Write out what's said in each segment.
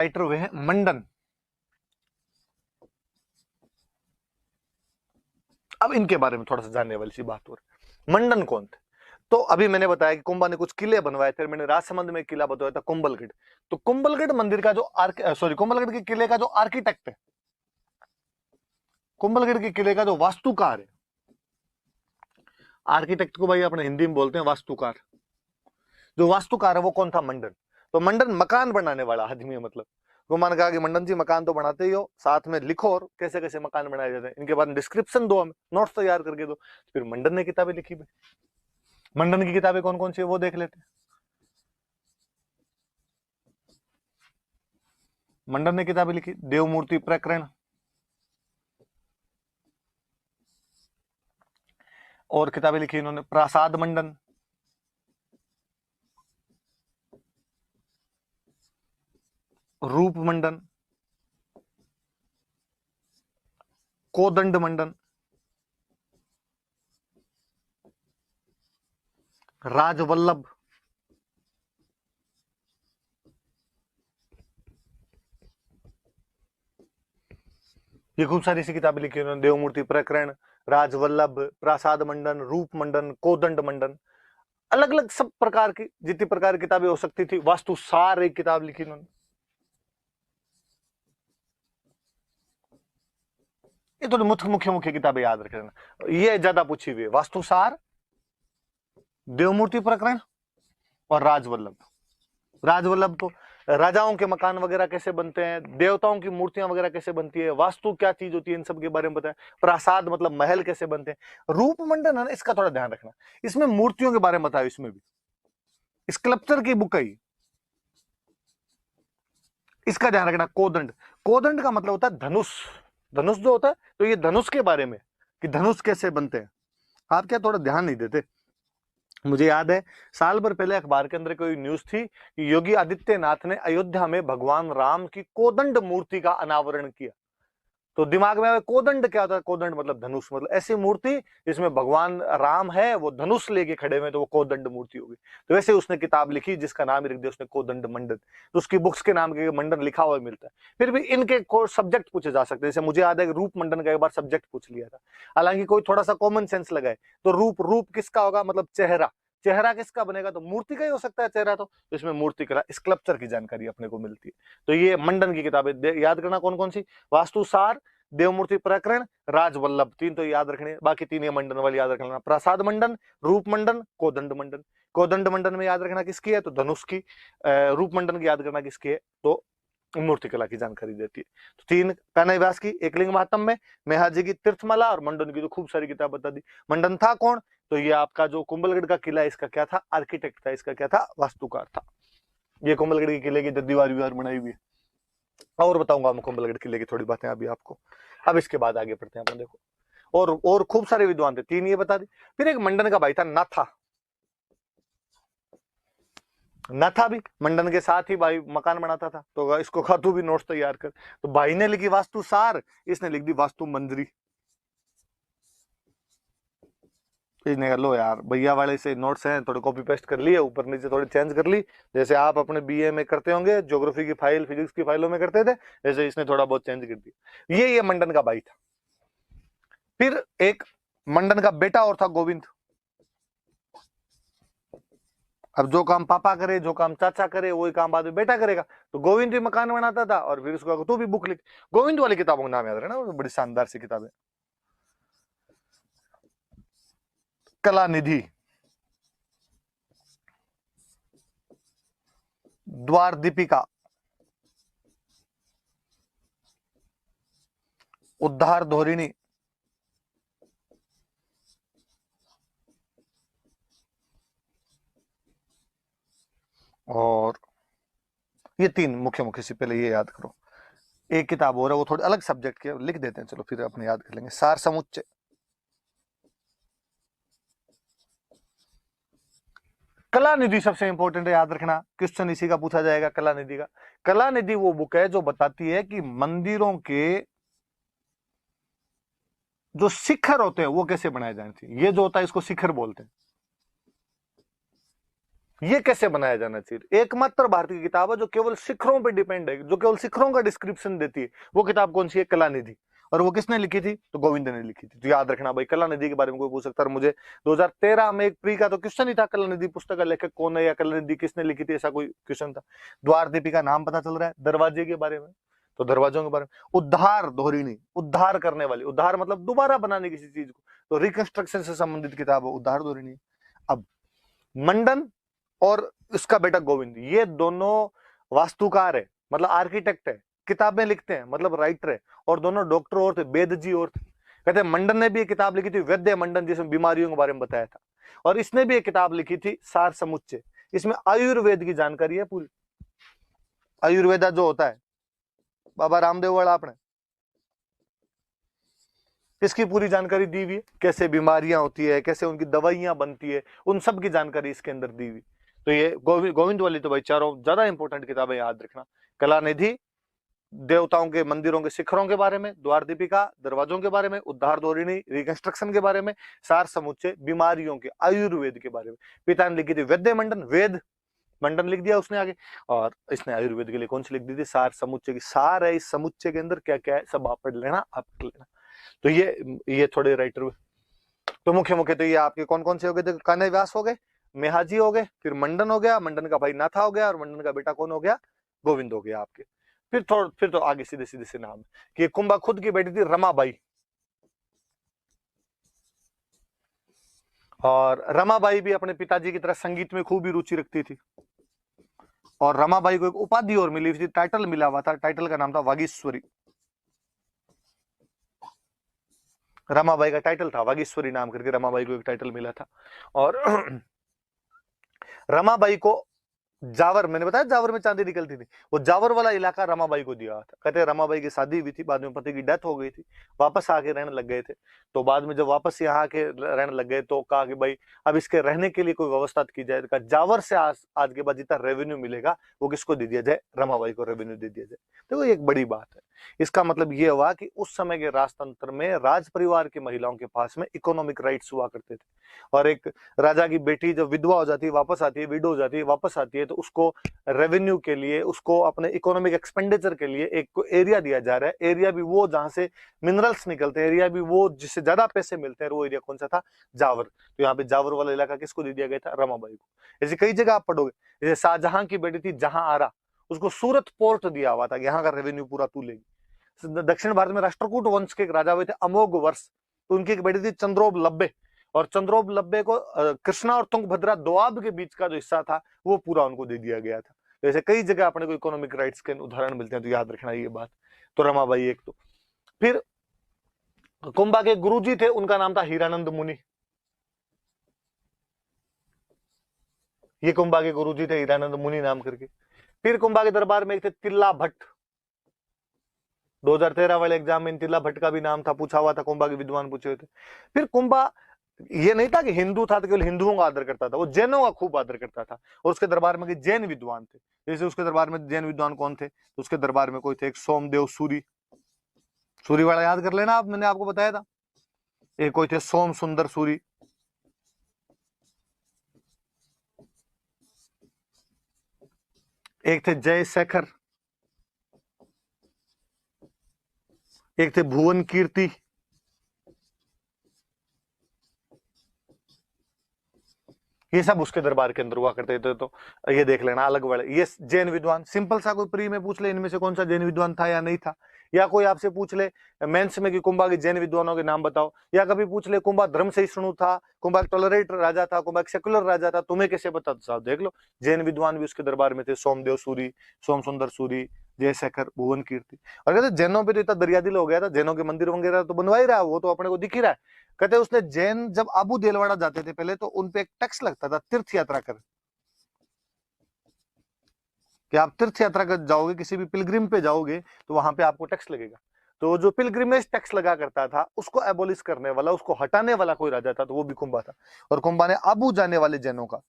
Writer हुए हैं मंडन। अब इनके बारे में थोड़ा सा जानने वाली सी बात हो रही। मंडन कौन थे? तो अभी मैंने बताया कि कुंभा ने कुछ किले बनवाए थे, मैंने राजसमंद में किला बनवाया था कुंभलगढ़। तो कुंभलगढ़ मंदिर का जो कुंभलगढ़ के किले का जो आर्किटेक्ट है, कुंभलगढ़ के किले का जो वास्तुकार है, आर्किटेक्ट को भाई अपने हिंदी में बोलते हैं वास्तुकार। जो वास्तुकार है वो कौन था? मंडन। तो मंडन मकान बनाने वाला आदमी है। मतलब कुंभा ने कहा कि मंडन जी मकान तो बनाते ही हो, साथ में लिखो और कैसे कैसे मकान बनाए जाते हैं, इनके बारे में डिस्क्रिप्शन दो, हमें नोट्स तैयार करके दो। फिर मंडन ने किताबें लिखी। मंडन की किताबें कौन कौन सी है वो देख लेते हैं। मंडन ने किताबें लिखी, देवमूर्ति प्रकरण, और किताबें लिखी इन्होंने प्रासाद मंडन, रूप मंडन, कोदंड मंडन, राजवल्लभ, ये खूब सारी सी किताबें लिखी उन्होंने। देवमूर्ति प्रकरण, राजवल्लभ, प्रासाद मंडन, रूप मंडन, कोदंड मंडन, अलग अलग सब प्रकार की जितनी प्रकार की किताबें हो सकती थी। वास्तु सार एक किताब लिखी इन्होंने। ये तो मुख्य मुख्य मुख्य किताबें याद रख लेना, ये ज्यादा पूछी हुई है। वास्तु सार, देवमूर्ति प्रकरण और राजवल्लभ। राजवल्लभ तो राजाओं के मकान वगैरह कैसे बनते हैं, देवताओं की मूर्तियां वगैरह कैसे बनती है, वास्तु क्या चीज होती है, इन सब के बारे में बताया। प्रासाद मतलब महल कैसे बनते हैं। रूप मंडन है ना, इसका थोड़ा ध्यान रखना, इसमें मूर्तियों के बारे में बताया। इसमें भी स्कल्पचर की बुक है, इसका ध्यान रखना। कोदंड, कोदंड का मतलब होता है धनुष। धनुष जो होता है, तो ये धनुष के बारे में कि धनुष कैसे बनते हैं। आप क्या थोड़ा ध्यान नहीं देते? मुझे याद है साल भर पहले अखबार के अंदर कोई न्यूज थी कि योगी आदित्यनाथ ने अयोध्या में भगवान राम की कोदंड मूर्ति का अनावरण किया। तो दिमाग में आया कोदंड क्या होता है? कोदंड मतलब धनुष, मतलब ऐसी मूर्ति जिसमें भगवान राम है, वो धनुष लेके खड़े हुए, तो वो कोदंड मूर्ति होगी। तो वैसे उसने किताब लिखी जिसका नाम ही रख दिया उसने कोदंड मंडन। तो उसकी बुक्स के नाम के मंडन लिखा हुआ मिलता है। फिर भी इनके सब्जेक्ट पूछे जा सकते हैं। जैसे मुझे याद है रूप मंडन का एक बार सब्जेक्ट पूछ लिया था, हालांकि कोई थोड़ा सा कॉमन सेंस लगाए तो रूप, रूप किसका होगा? मतलब चेहरा। चेहरा किसका बनेगा? तो मूर्ति का ही हो सकता है चेहरा। तो इसमें मूर्ति कला, स्कल्पचर की जानकारी अपने को मिलती है। तो ये मंडन की किताबें याद करना कौन कौन सी? वास्तुसार, देवमूर्ति प्रकरण, राजवल्लभ, तीन तो याद रखने, बाकी तीन ये मंडन वाले याद रखना। प्रसाद मंडन, रूप मंडन, कोदंड मंडन। कोदंड मंडन में याद रखना किसकी है? तो धनुष की। रूप मंडन की याद करना किसकी है? तो मूर्तिकला की जानकारी देती है। तो तीन, पैना व्यास की एकलिंग महात्म में, मेहाजी की तीर्थमाला, और मंडन की तो खूब सारी किताब बता दी। मंडन था कौन? तो ये आपका जो कुंभलगढ़ का किला है, इसका क्या था? आर्किटेक्ट था। इसका क्या था? वास्तुकार था। ये कुंभलगढ़ के किले की दीवार वीवार बनाई हुई है। और बताऊंगा मैं कुंभलगढ़ किले की थोड़ी बातें अभी आपको। अब इसके बाद आगे बढ़ते हैं अपन। देखो और खूब सारे विद्वान थे, तीन ये बता दी। फिर एक मंडन का भाई था नाथा। नाथा भी मंडन के साथ ही भाई मकान बनाता था। तो इसको कहा तू भी नोट्स तैयार कर। तो भाई ने लिखी वास्तु सार, इसने लिख दी वास्तु मंजरी। इसने कहा लो यार भैया वाले से नोट्स हैं, थोड़े कॉपी पेस्ट कर लिए, ऊपर नीचे थोड़ी चेंज कर ली, जैसे आप अपने बीए में करते होंगे, ज्योग्राफी की फाइल, फिजिक्स की फाइलों में करते थे, जैसे इसने थोड़ा बहुत चेंज कर दिया। ये मंडन का भाई था। फिर एक मंडन का बेटा और था, गोविंद। अब जो काम पापा करे, जो काम चाचा करे, वही काम बाद में बेटा करेगा। तो गोविंद भी मकान बनाता था, और फिर उसको तू भी बुक लिख। गोविंद वाली किताबों का नाम याद रखना, बड़ी शानदार सी किताब है। कला निधि, द्वार दीपिका, उद्धार धोरिणी, और ये तीन मुख्य मुख्य सी, पहले ये याद करो। एक किताब और है, वो थोड़े अलग सब्जेक्ट के, लिख देते हैं, चलो फिर अपने याद कर लेंगे। सार समुच्चय, कला निधि सबसे इंपॉर्टेंट है, याद रखना, क्वेश्चन इसी का पूछा जाएगा, कला निधि का। कला निधि वो बुक है जो बताती है कि मंदिरों के जो शिखर होते हैं वो कैसे बनाए जाने चाहिए। ये जो होता है इसको शिखर बोलते हैं। ये कैसे बनाया जाना चाहिए। एकमात्र भारतीय की किताब है जो केवल शिखरों पे डिपेंड है, जो केवल शिखरों का डिस्क्रिप्शन देती है। वो किताब कौन सी है? कलानिधि। और वो किसने लिखी थी? तो गोविंद ने लिखी थी। तो याद रखना भाई, कलानिधि के बारे में कोई पूछ सकता है। मुझे 2013 में एक प्री का तो क्वेश्चन ही था, कलानिधि पुस्तक का लेखक कौन है या कलानिधि किसने लिखी थी, ऐसा कोई क्वेश्चन था। द्वार दीपिका नाम पता चल रहा है, दरवाजे के बारे में, तो दरवाजों के बारे में। उद्धार धोरिणी, उद्धार करने वाली, उद्धार मतलब दोबारा बनाने किसी चीज को, तो रिकंस्ट्रक्शन से संबंधित किताब है उद्धार धोरिणी। अब मंडन और उसका बेटा गोविंद, ये दोनों वास्तुकार है, मतलब आर्किटेक्ट है, किताबें लिखते हैं, मतलब राइटर है, और दोनों डॉक्टर और थे, वेद जी और थे। कहते हैं मंडन ने भी एक किताब लिखी थी वैद्य मंडन, जिसमें बीमारियों के बारे में बताया था। और इसने भी एक किताब लिखी थी सार समुच्चय, इसमें आयुर्वेद की जानकारी है पूरी। आयुर्वेदा जो होता है, बाबा रामदेव वाला आपने, इसकी पूरी जानकारी दी हुई है, कैसे बीमारियां होती है, कैसे उनकी दवाइयां बनती है, उन सब की जानकारी इसके अंदर दी हुई। तो ये गोविंद वाली तो भाई चारों ज्यादा इंपॉर्टेंट किताबें, याद रखना। कलानिधि देवताओं के मंदिरों के शिखरों के बारे में, द्वार दीपिका दरवाजों के बारे में, उद्धार धोरिणी रिकंस्ट्रक्शन के बारे में, सार समुच्चय बीमारियों के आयुर्वेद के बारे में। पिता ने लिखी थी वैद्य मंडन, वेद मंडन लिख दिया उसने आगे, और इसने आयुर्वेद के लिए कौन सी लिख दी थी? सार समुच्चय की। सार है इस समुच्चय के अंदर क्या क्या है, सब आप पढ़ लेना, आप पढ़ लेना। तो ये थोड़े राइटर हुए। तो मुख्य मुख्य तो ये आपके कौन कौन से हो गए? तो कान्हा व्यास हो गए, मेहाजी हो गए, फिर मंडन हो गया, मंडन का भाई नाथा हो गया, और मंडन का बेटा कौन हो गया? गोविंद हो गया आपके। फिर तो आगे सीधे सीधे से नाम है कि कुंभा खुद की बेटी थी रमाबाई, और रमाबाई भी अपने पिताजी की तरह संगीत में खूब ही रुचि रखती थी। और रमाबाई को एक उपाधि और मिली थी, टाइटल मिला हुआ था, टाइटल का नाम था वागीश्वरी। रमाबाई का टाइटल था वागीश्वरी नाम करके, रमाबाई को एक टाइटल मिला था। और रमाबाई को जावर, मैंने बताया जावर में चांदी निकलती थी, वो जावर वाला इलाका रमाबाई को दिया था। कहते हैं रमाबाई की शादी हुई थी, बाद में पति की डेथ हो गई थी, वापस आके रहने लग गए थे। तो बाद में जब वापस यहाँ के रहने लग गए तो कहा कि भाई अब इसके रहने के लिए कोई व्यवस्था की जाए। तो कहा जावर से आज के बाद जितना रेवेन्यू मिलेगा वो किसको दे दिया जाए? रमाबाई को रेवेन्यू दे दिया जाए। तो ये एक बड़ी बात है। इसका मतलब ये हुआ कि उस समय के राजतंत्र में राज परिवार की महिलाओं के पास में इकोनॉमिक राइट्स हुआ करते थे। और एक राजा की बेटी जब विधवा हो जाती है, वापस आती है, विडो हो जाती है, वापस आती है, तो उसको रेवेन्यू के लिए, उसको अपने इकोनॉमिक एक्सपेंडिचर के लिए एक एरिया दिया जा रहा है। एरिया भी वो जहां से मिनरल्स निकलते हैं, एरिया भी वो जिससे ज्यादा पैसे मिलते हैं, वो एरिया कौन सा था? जावर। तो यहाँ पे जावर वाला इलाका किसको दे दिया गया था? रमाबाई को। ऐसे कई जगह आप पढ़ोगे, जैसे शाहजहां की बेटी थी जहां आरा, उसको सूरत पोर्ट दिया हुआ था, यहाँ का रेवेन्यू पूरा तू लेगी। दक्षिण भारत में राष्ट्रकूट वंश के एक राजा हुए थे अमोघ वर्ष, तो उनकी एक बेटी थी चंद्रोब लब्बे, और चंद्रोब लब्बे को कृष्णा और तुंगभद्रा दोआब के बीच का जो हिस्सा था वो पूरा उनको दे दिया गया था। तो ऐसे कई जगह अपने को इकोनॉमिक राइट्स के उदाहरण मिलते हैं, तो याद रखना ये बात। तो रमाबाई एक। तो फिर कुंभा के गुरुजी थे, उनका नाम था हीरानंद मुनि। ये कुंभा के गुरुजी थे हीरानंद मुनि नाम करके। फिर कुंभा के दरबार में एक थे तिल्ला भट्ट। 2013 वाले एग्जाम में तिल्ला भट्ट का भी नाम था, पूछा हुआ था, कुंभा के विद्वान पूछे हुए थे। फिर कुंभा ये नहीं था कि हिंदू था तो केवल हिंदुओं का आदर करता था, वो जैनों का खूब आदर करता था। और उसके दरबार में जैन विद्वान थे। जैसे उसके दरबार में जैन विद्वान कौन थे? तो उसके दरबार में कोई थे एक सोमदेव सूरी, सूरी वाला याद कर लेना आप, मैंने आपको बताया था। एक कोई थे सोम सुंदर सूरी, एक थे जय शेखर, एक थे भुवन कीर्ति, ये सब उसके दरबार के अंदर हुआ करते थे। तो ये देख लेना अलग वाले, ये जैन विद्वान। सिंपल सा कोई प्री में पूछ ले इनमें से कौन सा जैन विद्वान था या नहीं था, या कोई आपसे पूछ ले मेंस में कि कुंभा के जैन विद्वानों के नाम बताओ, या कभी पूछ ले कुंभा धर्म सहिष्णु था, कुंभा टॉलरेट राजा था, कुंभा सेकुलर राजा था, तुम्हें कैसे पता? तो साहब देख लो, जैन विद्वान भी उसके दरबार में थे, सोमदेव सूरी, सोम सुंदर सूरी, जयशेखर, भुवन कीर्ति। और कहते जैनों पे तो इतना दरियादिल हो गया था, जैनों के मंदिर वगैरह तो बनवा ही रहा, वो तो अपने को दिख ही रहा है। कहते उसने जैन जब अबू देलवाड़ा जाते थे पहले, तो उनपे एक टैक्स लगता था तीर्थ यात्रा कर, कि आप तीर्थ यात्रा कर जाओगे, किसी भी पिलग्रिम पे जाओगे तो वहां पे आपको टैक्स लगेगा। तो जो पिलग्रिमेज टैक्स लगा करता था, उसको एबोलिश करने वाला, उसको हटाने वाला कोई राजा था, तो वो भी कुंभा था। और कुंभा ने अबू जाने वाले जैनों का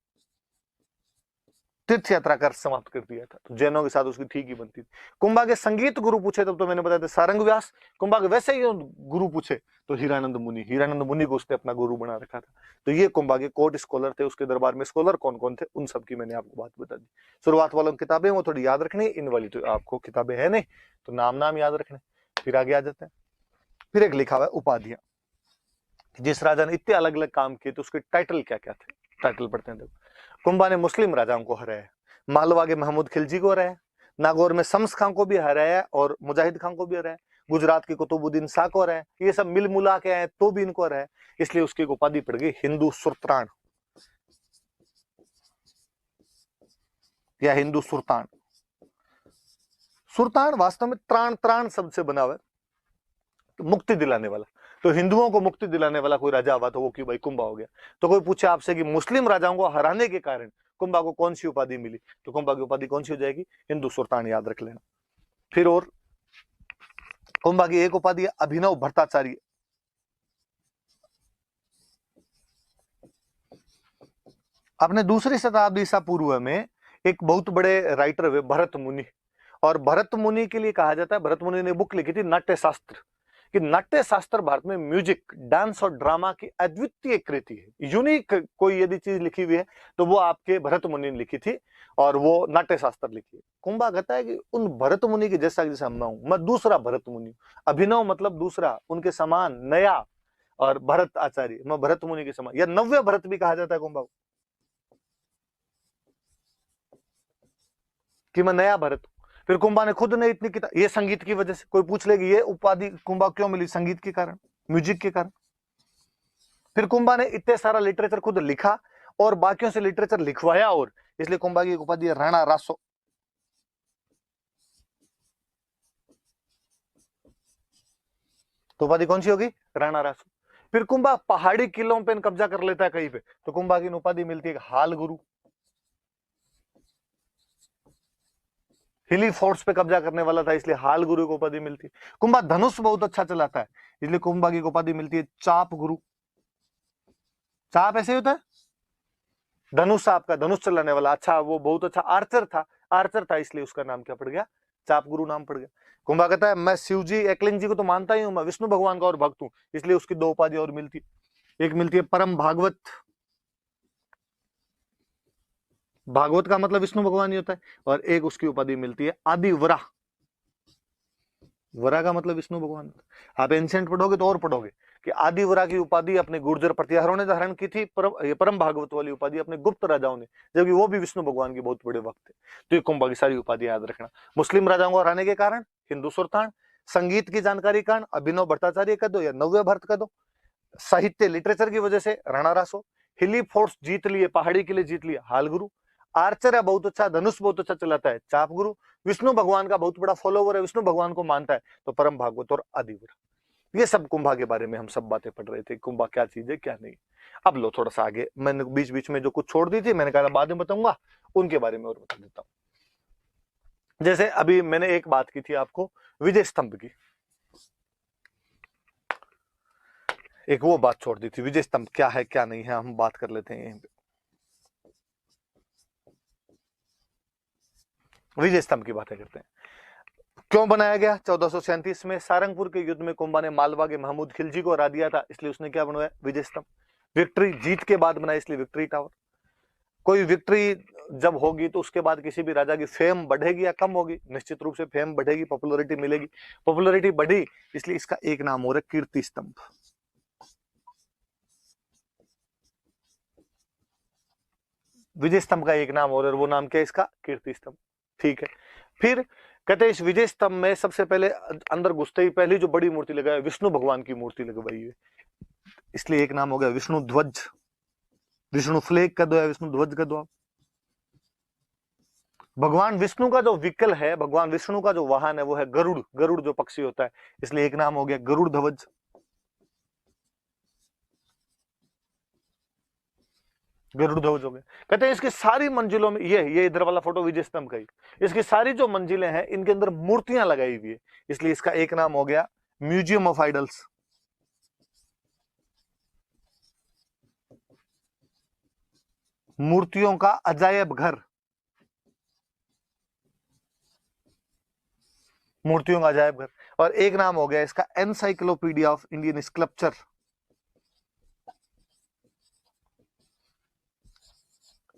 तीर्थ यात्रा कर समाप्त कर दिया था। तो जैनों के साथ उसकी ठीक ही बनती थी। कुंभा के संगीत गुरु पूछे तब तो मैंने बताया था सारंग व्यास। कुंभा के वैसे ही गुरु पूछे तो हीरानंद मुनि को उसने अपना गुरु बना रखा था। तो ये कुंभा के कोर्ट स्कॉलर थे। उसके दरबार में स्कॉलर कौन कौन थे उन सब की मैंने आपको बात बता दी। शुरुआत वालों किताबें वो थोड़ी याद रखनी, इन वाली तो आपको किताबें है नहीं तो नाम याद रखने। फिर आगे आ जाते हैं। फिर एक लिखा हुआ है उपाधियां। जिस राजा ने इतने अलग अलग काम किए तो उसके टाइटल क्या क्या थे, टाइटल पढ़ते हैं। देखो, कुंभा ने मुस्लिम राजाओं को हराया, मालवा के महमूद खिलजी को हराया, नागौर में शम्स खां को भी हराया और मुजाहिद खां को भी हराया, गुजरात के कुतुबुद्दीन शाह को हराया। ये सब मिल मुला के आए तो भी इनको हराया, इसलिए उसकी उपाधि पड़ गई हिंदू सुल्तान या हिंदू सुल्तान। सुल्तान वास्तव में त्राण त्राण शब्द से बना हुआ है, मुक्ति दिलाने वाला। तो हिंदुओं को मुक्ति दिलाने वाला कोई राजा हुआ तो वो क्यों भाई कुंभा हो गया। तो कोई पूछे आपसे कि मुस्लिम राजाओं को हराने के कारण कुंभा को कौन सी उपाधि मिली, तो कुंभा की उपाधि कौन सी हो जाएगी, हिंदू सुल्तान, याद रख लेना। फिर और कुंभा की एक उपाधि है अभिनव भट्टाचार्य। अपने दूसरी शताब्दी ईसा पूर्व में एक बहुत बड़े राइटर हुए भरत मुनि, और भरत मुनि के लिए कहा जाता है, भरत मुनि ने बुक लिखी थी नाट्य शास्त्र, कि नाट्य शास्त्र भारत में म्यूजिक, डांस और ड्रामा की अद्वितीय कृति है। यूनिक कोई यदि चीज लिखी हुई है तो वो आपके भरत मुनि ने लिखी थी, और वो नाट्य शास्त्र लिखी है। कुंभा कहता है कि उन भरत मुनि के जैसा जैसा मैं हूं, मैं दूसरा भरत मुनि हूं। अभिनव मतलब दूसरा, उनके समान, नया, और भरत आचार्य, मैं भरत मुनि के समान, या नव्य भरत भी कहा जाता है कुंभा को, कि मैं नया भरत हूं। फिर कुंभा ने खुद ने इतनी किताब, ये संगीत की वजह से, कोई पूछ लेगी ये उपाधि कुंभा क्यों मिली, संगीत के कारण, म्यूजिक के कारण। फिर कुंभा ने इतने सारा लिटरेचर खुद लिखा और बाकियों से लिटरेचर लिखवाया, और इसलिए कुंभा की उपाधि है राणा रासो। तो उपाधि कौन सी होगी, राणा रासो। फिर कुंभा पहाड़ी किलों पे कब्जा कर लेता है कहीं पे, तो कुंभा की उपाधि मिलती है हाल गुरु। हिली फोर्ट्स पे कब्जा करने वाला था इसलिए हाल गुरु को उपाधि मिलती है। कुंभा धनुष बहुत अच्छा चलाता है इसलिए कुंभा की उपाधि मिलती है चाप गुरु। चाप ऐसे होता है, धनुष आपका, धनुष चलाने वाला, अच्छा वो बहुत अच्छा आर्चर था इसलिए उसका नाम क्या पड़ गया, चाप गुरु नाम पड़ गया। कुंभा कहता है मैं शिव जी एकलिंग जी को तो मानता ही हूं, मैं विष्णु भगवान का और भक्त हूं, इसलिए उसकी दो उपाधि और मिलती है। एक मिलती है परम भागवत, भागवत का मतलब विष्णु भगवान ही होता है, और एक उसकी उपाधि मिलती है आदि वराह। वरा का मतलब विष्णु भगवान। आप एंशिएंट पढ़ोगे तो और पढ़ोगे कि आदि वरा की उपाधि अपने गुर्जर प्रतिहारों ने धारण की थी, परम भागवत वाली उपाधि अपने गुप्त राजाओं ने, जबकि वो भी विष्णु भगवान के बहुत बड़े भक्त थे। तो ये कुंभा की सारी उपाधि याद रखना। मुस्लिम राजाओं को हराने के कारण हिंदू सुल्तान, संगीत की जानकारी कारण अभिनव भट्टाचार्य कह दो या नव्य भरत कह दो, साहित्य लिटरेचर की वजह से राणा रासो, हिली फोर्ट्स जीत लिए, पहाड़ी किले जीत लिए, हाल गुरु, आर्चर है बहुत अच्छा, धनुष बहुत अच्छा चलाता है, चाप गुरु, विष्णु भगवान का बहुत बड़ा फॉलोवर है, विष्णु भगवान को मानता है, तो परम भागवत और आदिवर। ये सब कुंभा के बारे में हम सब बातें पढ़ रहे थे, कुंभा क्या चीज है क्या नहीं। अब लो थोड़ा सा आगे, मैंने बीच बीच में जो कुछ छोड़ दी थी मैंने कहा बाद में बताऊंगा, उनके बारे में और बता देता हूं। जैसे अभी मैंने एक बात की थी आपको विजय स्तंभ की, एक वो बात छोड़ दी थी, विजय स्तंभ क्या है क्या नहीं है, हम बात कर लेते हैं यहीं पे। विजय स्तंभ की बातें करते हैं। क्यों बनाया गया 1437 में, सारंगपुर के युद्ध में कुंभा ने मालवा के महमूद खिलजी को हरा दिया था, इसलिए उसने क्या बनवाया, विजय स्तंभ। विक्ट्री जीत के बाद बनाया इसलिए विक्ट्री टावर। कोई विक्ट्री जब होगी तो उसके बाद किसी भी राजा की फेम बढ़ेगी या कम होगी, निश्चित रूप से फेम बढ़ेगी, पॉपुलैरिटी मिलेगी। पॉपुलैरिटी बढ़ी इसलिए इसका एक नाम हो रहा है कीर्ति स्तंभ। विजय स्तंभ का एक नाम और है, वो नाम क्या है इसका, कीर्ति स्तंभ। ठीक है। फिर कहते हैं इस विजय स्तंभ में सबसे पहले अंदर घुसते ही पहली जो बड़ी मूर्ति लगाई विष्णु भगवान की मूर्ति लगवाई है, इसलिए एक नाम हो गया विष्णु ध्वज। विष्णु फ्लैग का दो है, विष्णु ध्वज का दो। भगवान विष्णु का जो व्हीकल है, भगवान विष्णु का जो वाहन है वो है गरुड़, गरुड़ जो पक्षी होता है, इसलिए एक नाम हो गया गरुड़ ध्वज। गरुड़ ध्वज हो गए। कहते हैं इसकी सारी मंजिलों में, ये इधर वाला फोटो विजय स्तंभ का ही, इसकी सारी जो मंजिलें हैं इनके अंदर मूर्तियां लगाई हुई है, इसलिए इसका एक नाम हो गया म्यूजियम ऑफ आइडल्स। मूर्तियों का अजायब घर। मूर्तियों का अजायब घर। और एक नाम हो गया इसका encyclopedia of Indian sculpture.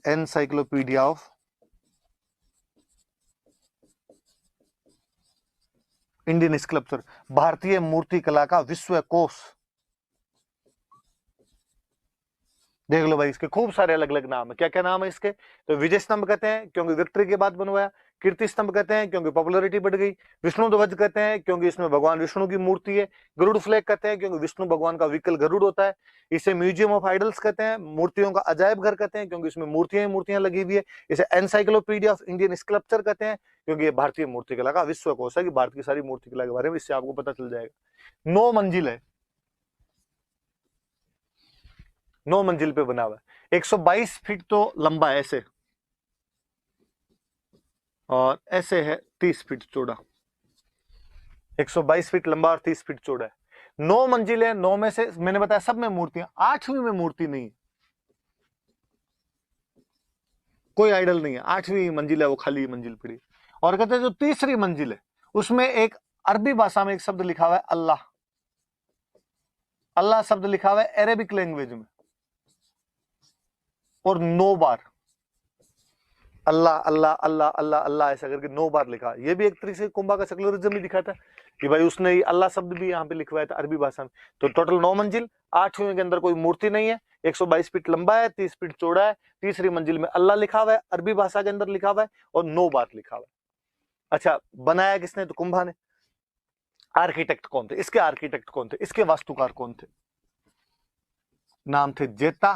Encyclopedia of Indian sculpture, भारतीय मूर्ति कला का विश्व कोश। देख लो भाई, इसके खूब सारे अलग अलग नाम है। क्या क्या नाम है इसके? तो विजय स्तंभ कहते हैं क्योंकि विक्ट्री के बाद बनवाया। कीर्ति स्तंभ कहते हैं क्योंकि पॉपुलैरिटी बढ़ गई। विष्णु ध्वज कहते हैं क्योंकि इसमें भगवान विष्णु की मूर्ति है। गरुड़ फ्लैग कहते हैं क्योंकि विष्णु भगवान का विकल गरुड़ होता है। इसे म्यूजियम ऑफ आइडल्स कहते हैं, मूर्तियों का अजायब घर कहते हैं क्योंकि इसमें मूर्तियां मूर्तियां लगी हुई है। इसे एनसाइक्लोपीडिया ऑफ इंडियन स्कल्पचर कहते हैं क्योंकि ये भारतीय मूर्ति कला का विश्व कोश है, कि भारत की सारी मूर्ति कला के बारे में इससे आपको पता चल जाएगा। 9 मंजिल है, 9 मंजिल पे बना हुआ है। 122 फीट तो लंबा है ऐसे, और ऐसे है 30 फीट चौड़ा। 122 फीट लंबा और 30 फीट चौड़ा है। 9 मंजिल है, 9 में से मैंने बताया सब में मूर्तियां, 8वीं में मूर्ति नहीं है, कोई आइडल नहीं है। 8वीं मंजिल है वो खाली मंजिल पड़ी। और कहते हैं जो तीसरी मंजिल है उसमें एक अरबी भाषा में एक शब्द लिखा हुआ है अल्लाह। अल्लाह शब्द लिखा हुआ है अरेबिक लैंग्वेज में, और 9 बार अल्लाह अल्लाह अल्लाह अल्लाह अल्लाह ऐसा करके 9 बार लिखा। ये भी एक तरीके से कुंभा का सेकुलरिज्म ही दिखाता है कि भाई उसने अल्लाह शब्द भी यहाँ पे लिखवाया था अरबी भाषा में। तो टोटल 9 मंजिल, 8वीं के अंदर कोई मूर्ति नहीं है, 122 फीट लंबा है, 30 फीट चौड़ा है, तीसरी मंजिल में अल्लाह लिखा हुआ है, अरबी भाषा के अंदर लिखा हुआ है, और 9 बार लिखा हुआ है। अच्छा, बनाया किसने? तो कुंभा ने। आर्किटेक्ट कौन थे इसके? आर्किटेक्ट कौन थे इसके? वास्तुकार कौन थे? नाम थे जेता,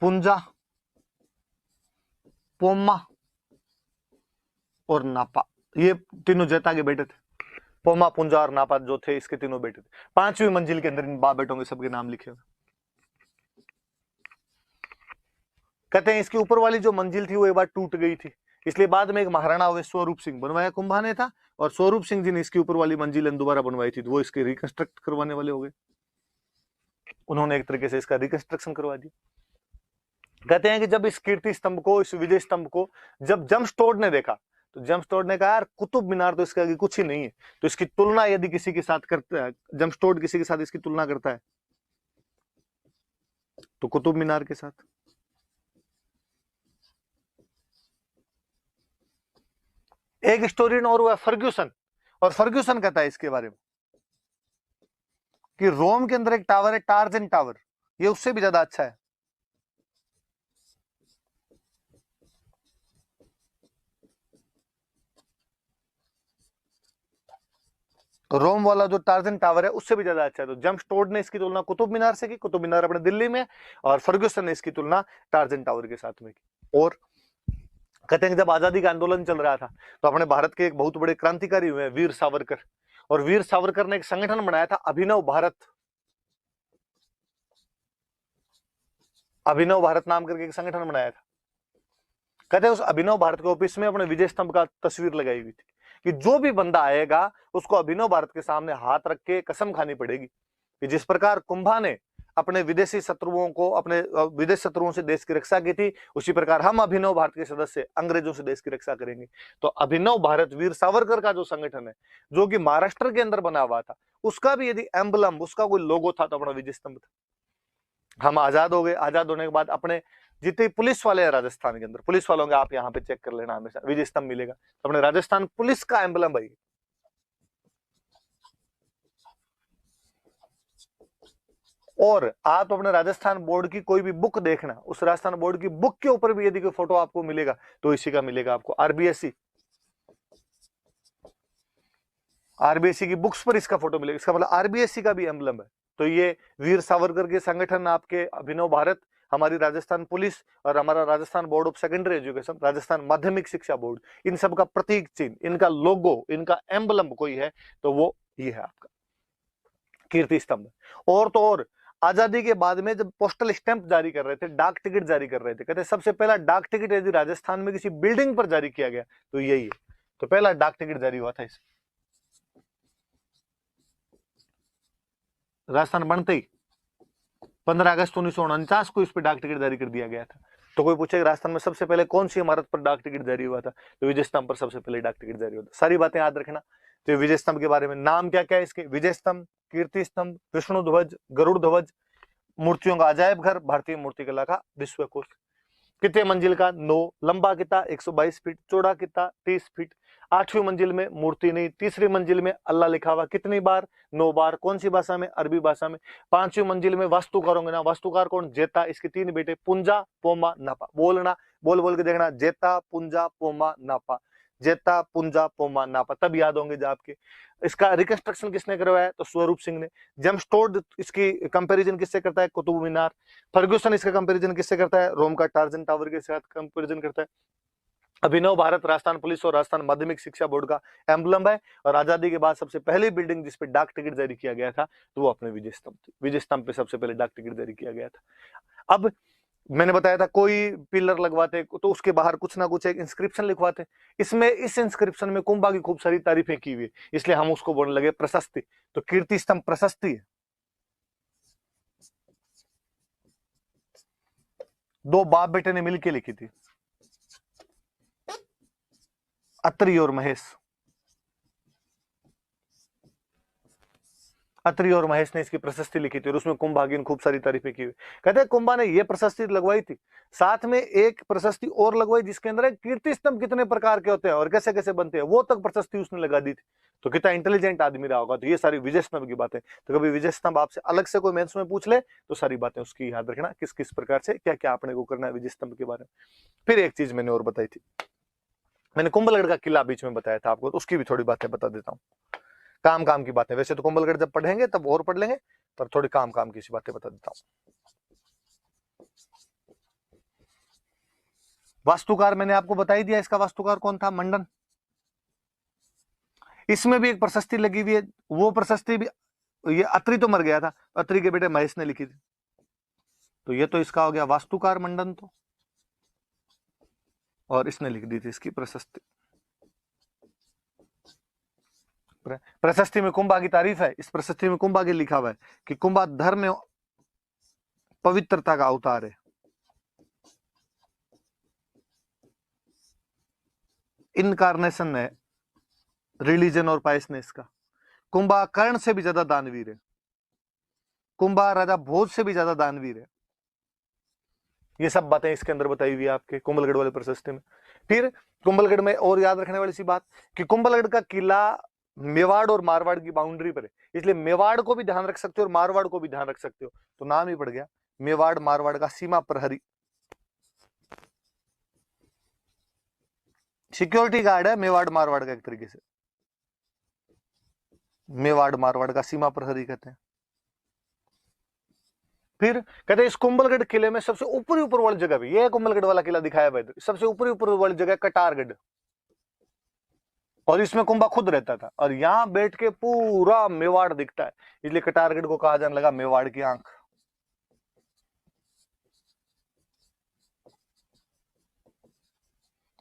पुंजा, पोम्मा और नापा। ये तीनों जेता के बेटे थे। पोमा, पुंजा और नापा जो थे इसके तीनों बेटे थे। 5वीं मंजिल के अंदर इन बाप बेटों के सबके नाम लिखे हुए। कहते हैं इसके ऊपर वाली जो मंजिल थी वो एक बार टूट गई थी, इसलिए बाद में एक महाराणा हुए स्वरूप सिंह बनवाया कुंभा ने था, और स्वरूप सिंह जी ने इसकी ऊपर वाली मंजिल दोबारा बनवाई थी, तो वो इसके रिकंस्ट्रक्ट करवाने वाले हो गए। उन्होंने एक तरीके से इसका रिकंस्ट्रक्शन करवा दिया। कहते हैं कि जब इस कीर्ति स्तंभ को, इस विजय स्तंभ को जब जमस्टोड ने देखा, तो जमस्टोड ने कहा यार कुतुब मीनार तो इसके आगे कुछ ही नहीं है। तो इसकी तुलना यदि किसी के साथ करता है, जमस्टोड किसी के साथ इसकी तुलना करता है तो कुतुब मीनार के साथ। एक स्टोरी और हुआ फर्ग्यूसन, और फर्ग्यूसन कहता है इसके बारे में कि रोम के अंदर एक टावर है टार्जन टावर, ये उससे भी ज्यादा अच्छा है। रोम वाला जो टार्जन टावर है उससे भी ज्यादा अच्छा है। तो जमस्टोड ने इसकी तुलना कुतुब मीनार से की, कुतुब मीनार अपने दिल्ली में, और फर्ग्यूसन ने इसकी तुलना टार्जन टावर के साथ में की। और कहते हैं कि जब आजादी का आंदोलन चल रहा था तो अपने भारत के एक बहुत बड़े क्रांतिकारी हुए वीर सावरकर, और वीर सावरकर ने एक संगठन बनाया था अभिनव भारत। अभिनव भारत नाम करके एक संगठन बनाया था। कहते हैं उस अभिनव भारत के ऑफिस में अपने विजय स्तंभ का तस्वीर लगाई हुई थी कि जो भी बंदा आएगा उसको अभिनव भारत के सामने हाथ रख के कसम खानी पड़ेगी कि जिस प्रकार कुंभा ने अपने विदेशी शत्रुओं को, अपने विदेश शत्रुओं से देश की रक्षा की थी, उसी प्रकार हम अभिनव भारत के सदस्य अंग्रेजों से देश की रक्षा करेंगे। तो अभिनव भारत वीर सावरकर का जो संगठन है, जो कि महाराष्ट्र के अंदर बना हुआ था, उसका भी यदि एम्बलम, उसका कोई लोगो था तो अपना विजय स्तंभ था। हम आजाद हो गए, आजाद होने के बाद अपने जितने पुलिस वाले हैं राजस्थान के अंदर, पुलिस वालों के आप यहाँ पे चेक कर लेना, हमेशा विजय स्तंभ मिलेगा। अपने राजस्थान पुलिस का एम्बलम भाई। और आप अपने राजस्थान बोर्ड की कोई भी बुक देखना, उस राजस्थान बोर्ड की बुक के ऊपर भी यदि कोई फोटो आपको मिलेगा तो इसी का मिलेगा आपको। आरबीएससी, आरबीएससी की बुक्स पर इसका फोटो मिलेगा, इसका मतलब आरबीएससी का भी एम्बलम है। तो ये वीर सावरकर के संगठन, आपके अभिनव भारत, हमारी राजस्थान पुलिस, और हमारा Rajasthan board of secondary education, Rajasthan माध्यमिक शिक्षा बोर्ड, इन सब का प्रतीक चिन्ह, इनका लोगो, इनका एम्बलम कोई है तो वो ये है आपका कीर्ति स्तंभ। और तो और आजादी के बाद में जब पोस्टल स्टैंप जारी कर रहे थे, डाक टिकट जारी कर रहे थे, कहते सबसे पहला डाक टिकट यदि राजस्थान में किसी बिल्डिंग पर जारी किया गया तो यही है। तो पहला डाक टिकट जारी हुआ था इस राजस्थान बनते ही 15 अगस्त 1949 को इस पर डाक टिकट जारी कर दिया गया था। तो कोई पूछेगा राजस्थान में सबसे पहले कौन सी इमारत पर डाक टिकट जारी हुआ था, तो विजय स्तंभ पर सबसे पहले डाक टिकट जारी हुआ था। सारी बातें याद रखना। तो विजय स्तंभ के बारे में नाम क्या क्या है इसके, विजय स्तंभ, कीर्ति स्तंभ, विष्णु ध्वज, गरुड़ ध्वज, मूर्तियों का अजायब घर, भारतीय मूर्तिकला का विश्वकोश। कितने मंजिल का, 9। लंबा कितना, 122 फीट। चौड़ा कितना, 30 फीट। 8वीं मंजिल में मूर्ति नहीं, तीसरी मंजिल में अल्लाह लिखा हुआ, कितनी बार, 9 बार। कौन सी भाषा में, अरबी भाषा में। 5वीं मंजिल में वास्तुकार होंगे ना, वास्तुकार कौन, जेता। इसके 3 बेटे, पुंजा, पोमा, नापा। बोलना, बोल बोल के देखना, जेता, पुंजा, पोमा, नापा। जेता, पुंजा, पोमा, नापा, तब याद होंगे जो आपके। इसका रिकंस्ट्रक्शन किसने करवाया है, तो स्वरूप सिंह ने। जेम्सटोड इसकी कंपैरिजन किससे करता है, कुतुब मीनार। फर्ग्यूसन इसका कंपैरिजन किससे करता है, रोम का टार्जन टावर के साथ कंपैरिजन करता है। अभिनव भारत राजस्थान पुलिस और राजस्थान माध्यमिक शिक्षा बोर्ड का एम्बलम है, और आजादी के बाद सबसे पहली बिल्डिंग जिसपे डाक टिकट जारी किया गया था तो वो अपने विजय स्तंभ थी। विजय स्तंभ पे सबसे पहले डाक टिकट जारी किया गया था। अब मैंने बताया था कोई पिलर लगवाते तो उसके बाहर कुछ ना कुछ एक इंस्क्रिप्शन लिखवाते। इसमें इस इंस्क्रिप्शन में कुंभा की खूब सारी तारीफें की हुई, इसलिए हम उसको बोलने लगे प्रशस्ति। तो कीर्ति स्तंभ प्रशस्ति है। 2 बाप बेटे ने मिलकर लिखी थी, अत्रि और महेश। अत्रि और महेश ने इसकी प्रशस्ति लिखी थी और उसमें कुंभागी ने खूब सारी तारीफें की हुई। कहते हैं कुंभा ने यह प्रशस्ति लगवाई थी, साथ में एक प्रशस्ति और लगवाई जिसके अंदर कीर्ति स्तंभ कितने प्रकार के होते हैं और कैसे कैसे बनते हैं, वो तक प्रशस्ति उसने लगा दी थी। तो कितना इंटेलिजेंट आदमी रहा होगा। तो ये सारी विजय स्तंभ की बातें। तो कभी विजय स्तंभ आपसे अलग से कोई मेंस में पूछ ले तो सारी बातें उसकी याद रखना, किस किस प्रकार से क्या क्या अपने को करना है विजय स्तंभ के बारे में। फिर एक चीज मैंने और बताई थी, मैंने कुंभलगढ़ का किला बीच में बताया था आपको, तो उसकी भी थोड़ी बातें बता देता हूँ। काम काम की बातें, वैसे तो कुंभलगढ़ जब पढ़ेंगे तब और पढ़ लेंगे, पर थोड़ी काम काम की सी बातें बता देता हूँ। वास्तुकार मैंने आपको बता ही दिया, इसका वास्तुकार कौन था, मंडन। इसमें भी एक प्रशस्ति लगी हुई है, वो प्रशस्ति भी, ये अत्रि तो मर गया था, अत्रि के बेटे महेश ने लिखी थी। तो ये तो इसका हो गया वास्तुकार मंडन, तो और इसने लिख दी थी इसकी प्रशस्ति। प्रशस्ति में कुंभा की तारीफ है। इस प्रशस्ति में कुंभा के लिखा हुआ है कि कुंभा धर्म में पवित्रता का अवतार है। इनकारनेशन है रिलीजन और पायसनेस का। कुंभा कर्ण से भी ज्यादा दानवीर है। कुंभा राजा भोज से भी ज्यादा दानवीर है। ये सब बातें इसके अंदर बताई हुई है आपके कुंभलगढ़ वाले प्रशस्ति में। फिर कुंभलगढ़ में और याद रखने वाली सी बात कि कुंभलगढ़ का किला मेवाड़ और मारवाड़ की बाउंड्री पर है, इसलिए मेवाड़ को भी ध्यान रख सकते हो और मारवाड़ को भी ध्यान रख सकते हो। तो नाम ही पड़ गया मेवाड़ मारवाड़ का सीमा प्रहरी, सिक्योरिटी गार्ड है मेवाड़ मारवाड़ का एक तरीके से। मेवाड़ मारवाड़ का सीमा प्रहरी कहते हैं। फिर कहते हैं इस कुंभलगढ़ किले में सबसे ऊपरी ऊपर वाली जगह भी, ये कुंभलगढ़ वाला किला दिखाया हुआ है, सबसे ऊपरी ऊपर वाली जगह कटारगढ़, और इसमें कुंभा खुद रहता था और यहां बैठ के पूरा मेवाड़ दिखता है, इसलिए कटारगढ़ को कहा जाने लगा मेवाड़ की आंख।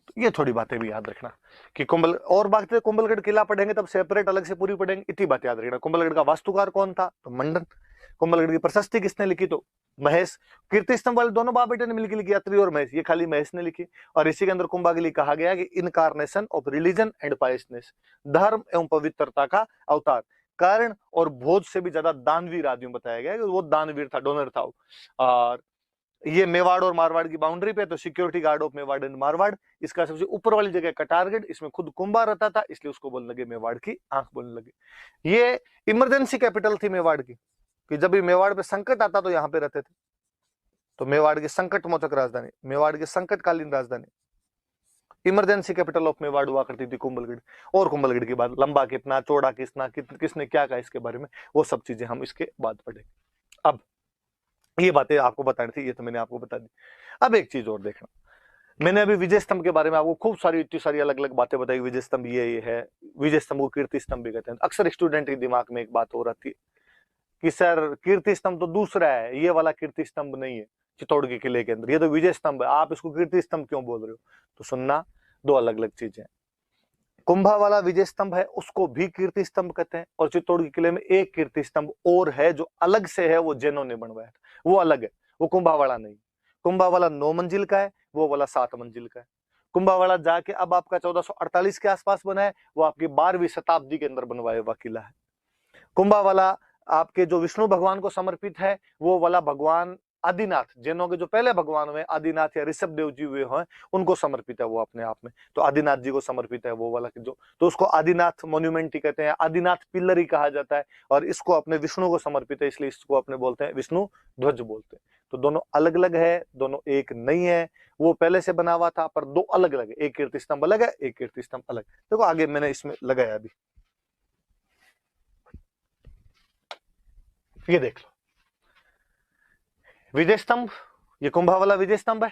तो ये थोड़ी बातें भी याद रखना कि और बात कुंभलगढ़ किला पढ़ेंगे तब सेपरेट अलग से पूरी पढ़ेंगे, इतनी बात याद रखना। कुंभलगढ़ का वास्तुकार कौन था, तो मंडन। कुंभलगढ़ की प्रशस्ति किसने लिखी, तो महेश। कीर्ति स्तंभ वाले दोनों बाप बेटे ने मिलकर लिखी, अत्रि और महेश, ये खाली महेश ने लिखी। और इसी के अंदर कुंभा के लिए कहा गया कि incarnation of religion and piousness, धर्म एवं पवित्रता का अवतार। कर्ण और भोज से भी ज्यादा दानवीर आदमी बताया गया, वो दानवीर था, डोनर था। और ये मेवाड़ और मारवाड़ की बाउंड्री पे, तो security guard of Mewar and Marwar. इसका सबसे ऊपर वाली जगह कटारगढ़, इसमें खुद कुंभा रहता था, इसलिए उसको बोलने लगे मेवाड़ की आंख बोलने लगे। ये इमरजेंसी कैपिटल थी मेवाड़ की, कि जब भी मेवाड़ पे संकट आता तो यहाँ पे रहते थे। तो मेवाड़ की संकट मोचक राजधानी, मेवाड़ की संकटकालीन राजधानी, इमरजेंसी कैपिटल ऑफ मेवाड़ हुआ करती थी कुंभलगढ़। और कुंभलगढ़ के बाद लंबा कितना, चौड़ा कितना, किसने क्या कहा इसके बारे में, वो सब चीजें हम इसके बाद पढ़ेंगे। अब ये बातें आपको बतानी थी, ये तो मैंने आपको बता दी। अब एक चीज और देखना, मैंने अभी विजय स्तंभ के बारे में आपको खूब सारी इतनी सारी अलग अलग बातें बताई। विजय स्तंभ ये है, विजय स्तंभ को कीर्ति स्तंभ भी कहते हैं। अक्सर स्टूडेंट के दिमाग में एक बात हो रहती है कि सर कीर्ति स्तंभ तो दूसरा है, ये वाला कीर्ति स्तंभ नहीं है चित्तौड़ के किले के अंदर, ये तो विजय स्तंभ है, आप इसको कीर्ति स्तंभ क्यों बोल रहे हो। तो सुनना, दो अलग अलग चीजें। कुंभा वाला विजय स्तंभ है उसको भी कीर्ति स्तंभ कहते हैं, और चित्तौड़ के किले में एक कीर्ति स्तंभ और है जो अलग से है, वो जैनों ने बनवाया था, वो अलग है, वो कुंभा वाला नहीं। कुंभा वाला 9 मंजिल का है, वो वाला 7 मंजिल का है। कुंभा वाला जाके अब आपका 1448 के आसपास बना है, वो आपकी 12वीं शताब्दी के अंदर बनवाया हुआ किला है। कुंभा वाला आपके जो विष्णु भगवान को समर्पित है, वो वाला भगवान आदिनाथ, जैनों के जो पहले भगवान हुए आदिनाथ या ऋषभ देव जी हुए हैं, उनको समर्पित है वो अपने आप में। तो आदिनाथ जी को समर्पित है वो वाला जो, तो उसको आदिनाथ मोन्यूमेंट ही कहते हैं, आदिनाथ पिल्लर ही कहा जाता है। और इसको अपने विष्णु को समर्पित है, इसलिए इसको अपने बोलते हैं विष्णु ध्वज बोलते हैं। तो दोनों अलग अलग है, दोनों एक नहीं है। वो पहले से बना हुआ था पर दो अलग अलग है, एक कीर्ति स्तंभ अलग है, एक कीर्ति स्तंभ अलग। देखो आगे मैंने इसमें लगाया अभी, ये देख लो विजय स्तंभ, ये कुंभा वाला विजय स्तंभ है,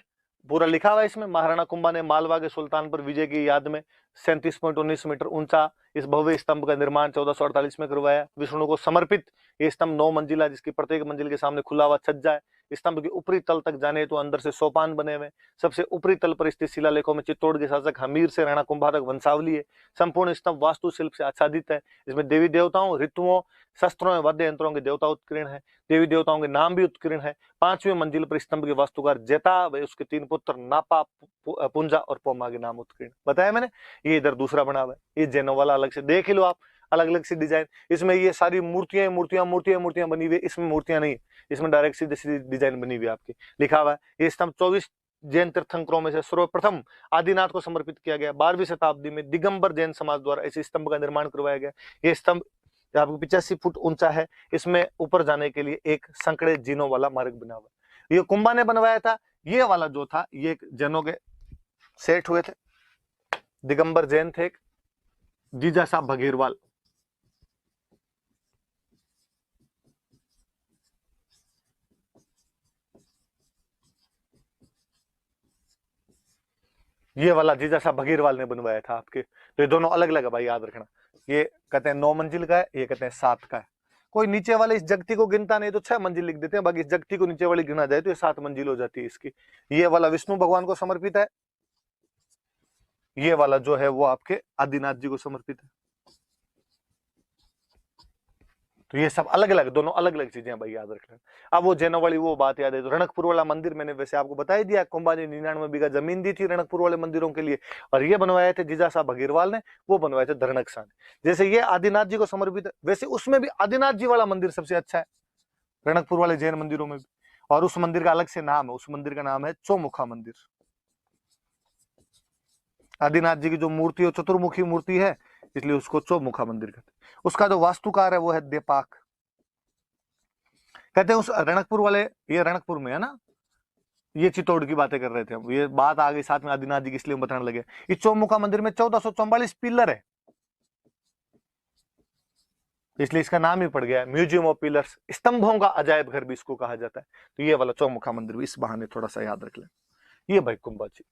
पूरा लिखा हुआ है इसमें। महाराणा कुंभा ने मालवा के सुल्तान पर विजय की याद में 37.19 मीटर ऊंचा इस भव्य स्तंभ का निर्माण 1448 में करवाया। विष्णु को समर्पित ये स्तंभ 9 मंजिला, जिसकी प्रत्येक मंजिल के सामने खुला हुआ छज्जा है। स्तंभ के ऊपरी तल तक जाने तो अंदर से सोपान बने हुए। सबसे ऊपरी तल पर स्थित शिलालेखों में चित्तौड़ के शासक हमीर से राणा कुंभा तक वंशावली है। संपूर्ण स्तंभ वास्तुशिल्प से आच्छादित है। इसमें देवी देवताओं, ऋतुओं, शस्त्रों एवं वाद्य यंत्रों के देवता उत्कीर्ण है। देवी देवताओं के नाम भी उत्कीर्ण है। 5वीं मंजिल पर स्तंभ के वास्तुकार जेता व उसके 3 पुत्र नापा, पुंजा और पोमा के नाम उत्कीर्ण। बताया मैंने, ये इधर दूसरा बना हुआ है, ये जैनों वाला अलग से देख लो आप, अलग अलग सी डिजाइन। इसमें ये सारी मूर्तियां मूर्तियां मूर्तियां मूर्तियां बनी हुई है, इसमें मूर्तियां नहीं है, इसमें डायरेक्ट सीधी सीधी डिजाइन बनी हुई है आपकी। लिखा हुआ है ये स्तंभ 24 जैन तीर्थंकरों में से सर्वप्रथम आदिनाथ को समर्पित किया गया। 12वीं शताब्दी में दिगंबर जैन समाज द्वारा इस स्तंभ का निर्माण करवाया गया। ये स्तंभ आपको 85 फुट ऊंचा है। इसमें ऊपर जाने के लिए एक संकड़े जीनों वाला मार्ग बना हुआ है। ये कुंभा ने बनवाया था। ये वाला जो था ये जैनों के सेठ हुए थे, दिगंबर जैन थे, जीजा साहब भगीरवाल। ये वाला जीजा साहब भगीरवाल ने बनवाया था आपके। तो ये दोनों अलग अलग है भाई, याद रखना। ये कहते हैं 9 मंजिल का है, ये कहते हैं 7 का है। कोई नीचे वाले इस जगती को गिनता नहीं तो 6 मंजिल लिख देते हैं, बाकी इस जगती को नीचे वाली गिना जाए तो ये 7 मंजिल हो जाती है इसकी। ये वाला विष्णु भगवान को समर्पित है, ये वाला जो है वो आपके आदिनाथ जी को समर्पित है। तो ये सब अलग अलग, दोनों अलग अलग चीजें भाई, याद रख लेना। अब वो जैनों वाली वो बात याद है तो रणकपुर वाला मंदिर मैंने वैसे आपको बता ही दिया। कुंभा ने 99 बीघा जमीन दी थी रणकपुर वाले मंदिरों के लिए, और ये बनवाए थे जीजा साहब भगीरवाल ने, वो बनवाए थे धरणकसा ने। जैसे ये आदिनाथ जी को समर्पित है, वैसे उसमें भी आदिनाथ जी वाला मंदिर सबसे अच्छा है रणकपुर वाले जैन मंदिरों में भी। और उस मंदिर का अलग से नाम है, उस मंदिर का नाम है चौमुखा मंदिर। आदिनाथ जी की जो मूर्ति है चतुर्मुखी मूर्ति है, इसलिए उसको चौमुखा मंदिर कहते हैं। उसका जो वास्तुकार है वो है देपाक। कहते हैं उस रणकपुर वाले, ये रणकपुर में है ना, ये चित्तौड़ की बातें कर रहे थे हम, ये बात आ गई साथ में आदिनाथ जी की इसलिए हम बताने लगे। इस चौमुखा मंदिर में 1444 पिलर है, इसलिए इसका नाम ही पड़ गया है म्यूजियम ऑफ पिलर्स। स्तंभों का अजायब घर भी इसको कहा जाता है। तो ये वाला चौमुखा मंदिर भी इस बहाने थोड़ा सा याद रख लें। ये भाई कुंभा जी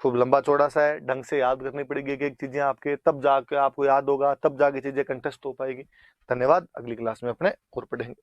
खूब लंबा चौड़ा सा है, ढंग से याद करनी पड़ेगी एक एक चीजें आपके, तब जाके आपको याद होगा, तब जाके चीजें कंटेस्ट हो पाएगी। धन्यवाद, अगली क्लास में अपने और पढ़ेंगे।